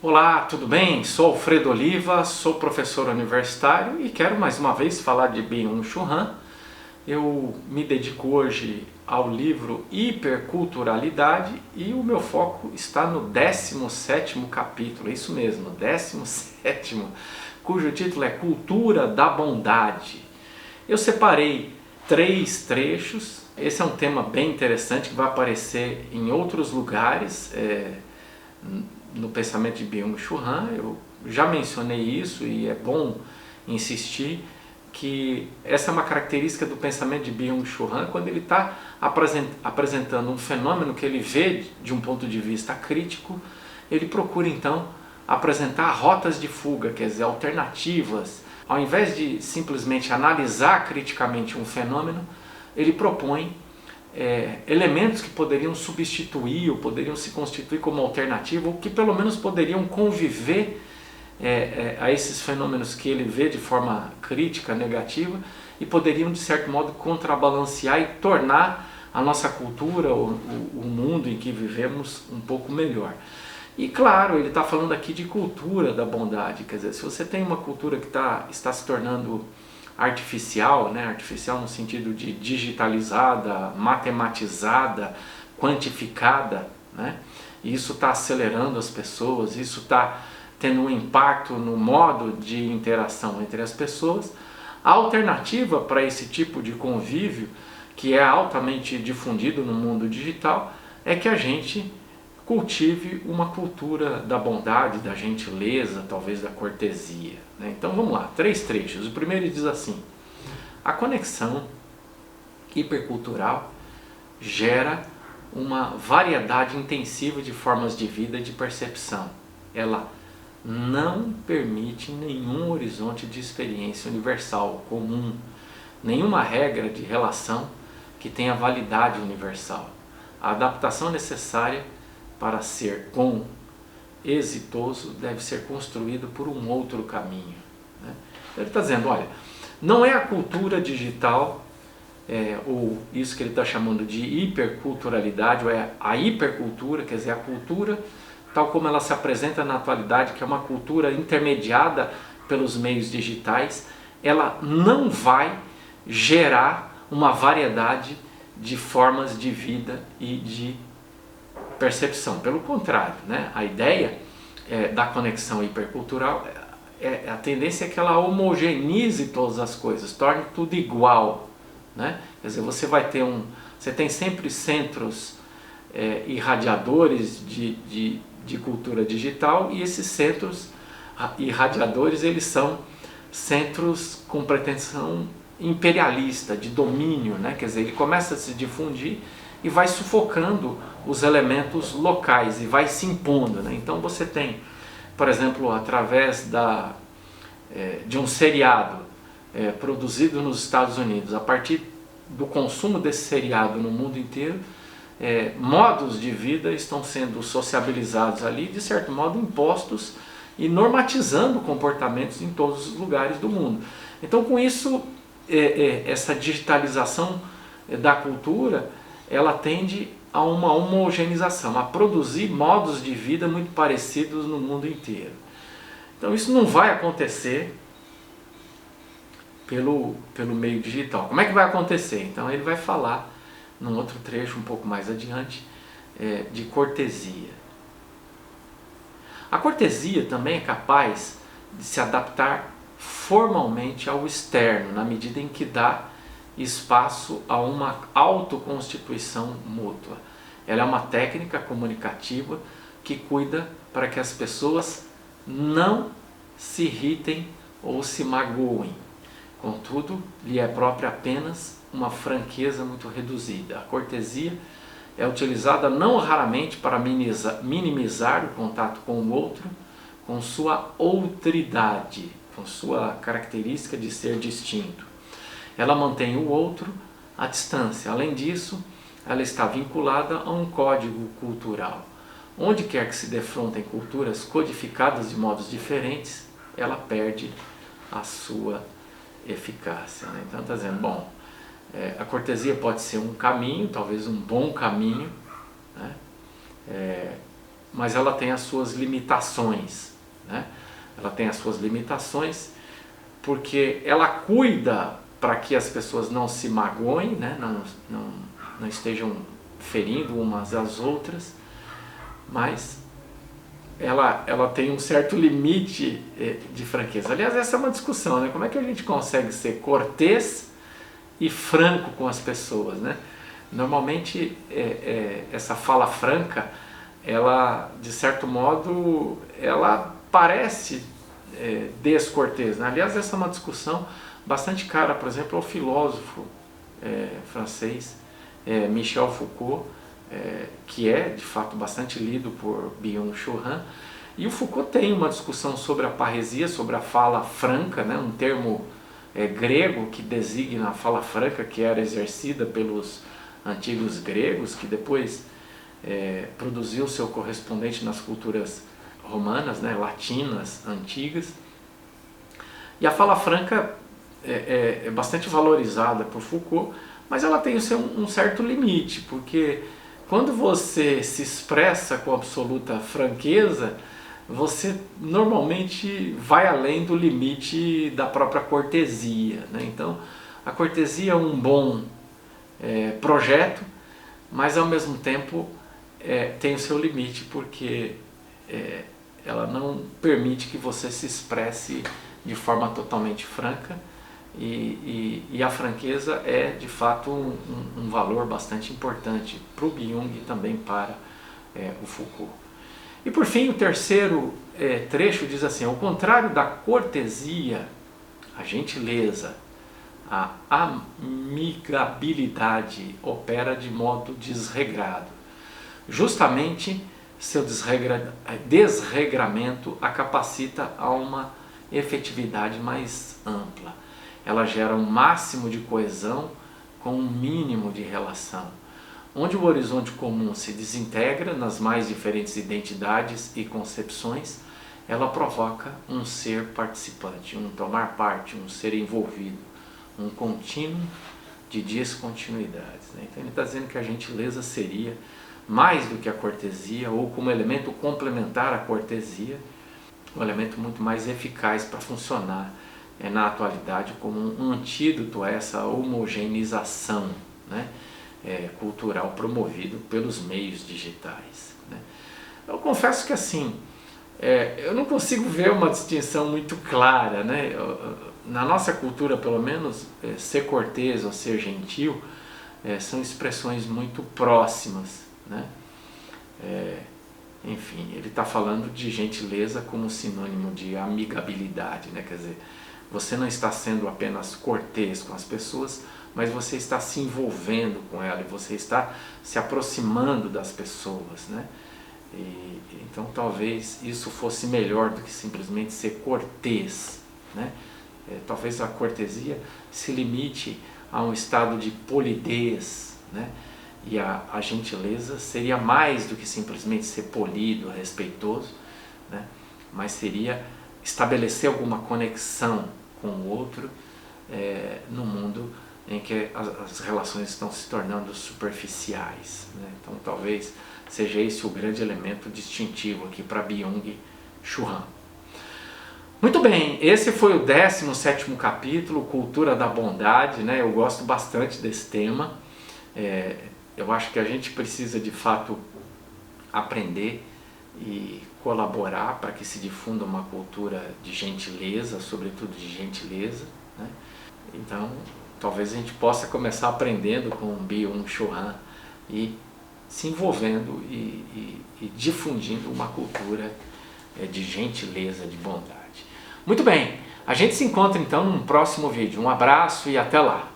Olá, tudo bem? Sou Alfredo Oliva, sou professor universitário e quero mais uma vez falar de Byung-Chul Han. Eu me dedico hoje ao livro Hiperculturalidade e o meu foco está no 17º capítulo, é isso mesmo, 17º, cujo título é Cultura da Bondade. Eu separei 3 trechos, esse é um tema bem interessante que vai aparecer em outros lugares, no pensamento de Byung-Chul Han. Eu já mencionei isso e é bom insistir que essa é uma característica do pensamento de Byung-Chul Han quando ele está apresentando um fenômeno que ele vê de um ponto de vista crítico. Ele procura então apresentar rotas de fuga, quer dizer, alternativas. Ao invés de simplesmente analisar criticamente um fenômeno, ele propõe elementos que poderiam substituir ou poderiam se constituir como alternativa, ou que pelo menos poderiam conviver a esses fenômenos que ele vê de forma crítica, negativa, e poderiam de certo modo contrabalancear e tornar a nossa cultura, o mundo em que vivemos, um pouco melhor. E claro, ele está falando aqui de cultura da bondade, quer dizer, se você tem uma cultura que está se tornando artificial, né? Artificial no sentido de digitalizada, matematizada, quantificada, né? E isso está acelerando as pessoas, isso está tendo um impacto no modo de interação entre as pessoas. A alternativa para esse tipo de convívio, que é altamente difundido no mundo digital, é que a gente cultive uma cultura da bondade, da gentileza, talvez da cortesia, né? Então vamos lá, 3 trechos. O primeiro diz assim: a conexão hipercultural gera uma variedade intensiva de formas de vida e de percepção. Ela não permite nenhum horizonte de experiência universal, comum, nenhuma regra de relação que tenha validade universal. A adaptação necessária para ser exitoso deve ser construído por um outro caminho, né? Ele está dizendo, olha, não é a cultura digital, ou isso que ele está chamando de hiperculturalidade, ou é a hipercultura, quer dizer, a cultura tal como ela se apresenta na atualidade, que é uma cultura intermediada pelos meios digitais, ela não vai gerar uma variedade de formas de vida e de percepção. Pelo contrário, né? A ideia da conexão hipercultural, a tendência é que ela homogeneize todas as coisas, torne tudo igual, né? Quer dizer, você tem sempre centros irradiadores de cultura digital, e esses centros irradiadores, eles são centros com pretensão imperialista, de domínio, né? Quer dizer, ele começa a se difundir e vai sufocando os elementos locais e vai se impondo, né? Então você tem, por exemplo, através de um seriado produzido nos Estados Unidos, a partir do consumo desse seriado no mundo inteiro, modos de vida estão sendo sociabilizados ali, de certo modo impostos e normatizando comportamentos em todos os lugares do mundo. Então, com isso, essa digitalização da cultura, ela tende a uma homogeneização, a produzir modos de vida muito parecidos no mundo inteiro. Então isso não vai acontecer pelo meio digital. Como é que vai acontecer? Então ele vai falar, num outro trecho um pouco mais adiante, de cortesia. A cortesia também é capaz de se adaptar formalmente ao externo, na medida em que dá espaço a uma autoconstituição mútua. Ela é uma técnica comunicativa que cuida para que as pessoas não se irritem ou se magoem. Contudo, lhe é própria apenas uma franqueza muito reduzida. A cortesia é utilizada não raramente para minimizar o contato com o outro, com sua outridade, com sua característica de ser distinto. Ela mantém o outro à distância. Além disso, ela está vinculada a um código cultural. Onde quer que se defrontem culturas codificadas de modos diferentes, ela perde a sua eficácia, né? Então está dizendo, bom, a cortesia pode ser um caminho, talvez um bom caminho, né? mas ela tem as suas limitações, né? Ela tem as suas limitações porque ela cuida para que as pessoas não se magoem, né? Não estejam ferindo umas às outras, mas ela tem um certo limite de franqueza. Aliás, essa é uma discussão, né? Como é que a gente consegue ser cortês e franco com as pessoas, né? Normalmente essa fala franca, ela, de certo modo, ela parece descortês, né? Aliás, essa é uma discussão bastante cara, por exemplo, ao filósofo francês Michel Foucault, que é de fato bastante lido por Byung-Chul Han. E o Foucault tem uma discussão sobre a parresia, sobre a fala franca, né? Um termo grego que designa a fala franca, que era exercida pelos antigos gregos, que depois produziu seu correspondente nas culturas romanas, né? Latinas, antigas. E a fala franca é bastante valorizada por Foucault, mas ela tem um certo limite, porque quando você se expressa com absoluta franqueza, você normalmente vai além do limite da própria cortesia, né? Então, a cortesia é um bom projeto, mas ao mesmo tempo tem o seu limite, porque ela não permite que você se expresse de forma totalmente franca, e a franqueza é de fato um valor bastante importante para o Byung e também para o Foucault. E por fim, o terceiro trecho diz assim: ao contrário da cortesia, a gentileza, a amigabilidade opera de modo desregrado. Justamente seu desregramento a capacita a uma efetividade mais ampla. Ela gera um máximo de coesão com um mínimo de relação. Onde o horizonte comum se desintegra nas mais diferentes identidades e concepções, ela provoca um ser participante, um tomar parte, um ser envolvido, um contínuo de descontinuidades, né? Então ele está dizendo que a gentileza seria, mais do que a cortesia, ou como elemento complementar à cortesia, um elemento muito mais eficaz para funcionar na atualidade como um antídoto a essa homogeneização, né, cultural promovido pelos meios digitais, né? Eu confesso que assim, eu não consigo ver uma distinção muito clara, né? Na nossa cultura, pelo menos, ser cortês ou ser gentil são expressões muito próximas, né? Enfim, ele está falando de gentileza como sinônimo de amigabilidade, né? Quer dizer, você não está sendo apenas cortês com as pessoas, mas você está se envolvendo com ela, e você está se aproximando das pessoas, né? Então talvez isso fosse melhor do que simplesmente ser cortês, né? Talvez a cortesia se limite a um estado de polidez, né? E a gentileza seria mais do que simplesmente ser polido, respeitoso, né? Mas seria estabelecer alguma conexão com o outro no mundo em que as relações estão se tornando superficiais, né? Então talvez seja esse o grande elemento distintivo aqui para Byung-Chul Han. Muito bem, esse foi o 17º capítulo, Cultura da Bondade, né? Eu gosto bastante desse tema. Eu acho que a gente precisa de fato aprender e colaborar para que se difunda uma cultura de gentileza, sobretudo de gentileza, né? Então, talvez a gente possa começar aprendendo com o Byung-Chul Han e se envolvendo e difundindo uma cultura de gentileza, de bondade. Muito bem, a gente se encontra então num próximo vídeo. Um abraço e até lá!